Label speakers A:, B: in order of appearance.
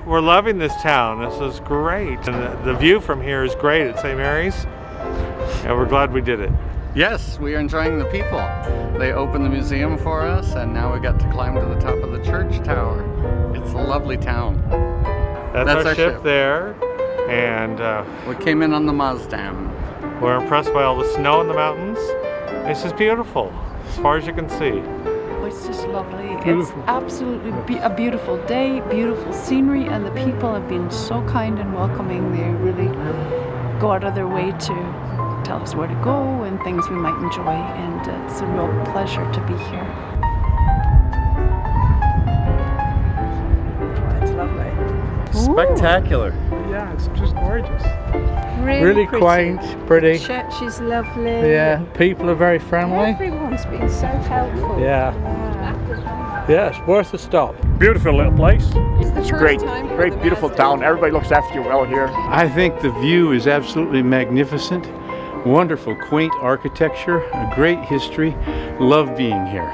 A: We're loving this town. This is great. And the view from here is great at St. Mary's. And we're glad we did it.
B: Yes, we are enjoying the people. They opened the museum for us, and now we got to climb to the top of the church tower. It's a lovely town.
A: That's our ship there. And
B: we came in on the Maasdam.
A: We're impressed by all the snow in the mountains. It's just beautiful, as far as you can see.
C: It's just lovely.
D: Beautiful.
C: It's absolutely a beautiful day, beautiful scenery, and the people have been so kind and welcoming. They really go out of their way to tell us where to go and things we might enjoy, and it's a real pleasure to be here.
D: It's lovely.
E: Spectacular.
D: Yeah, it's just gorgeous.
F: Really
D: pretty.
F: Quaint, pretty. Church is lovely. Yeah, people are very friendly. Everyone's been so helpful.
D: Yeah.
F: Yeah, it's worth a stop.
G: Beautiful little place.
F: It's
G: Great, beautiful town. Everybody looks after you well here.
H: I think the view is absolutely magnificent. Wonderful, quaint architecture, a great history. Love being here.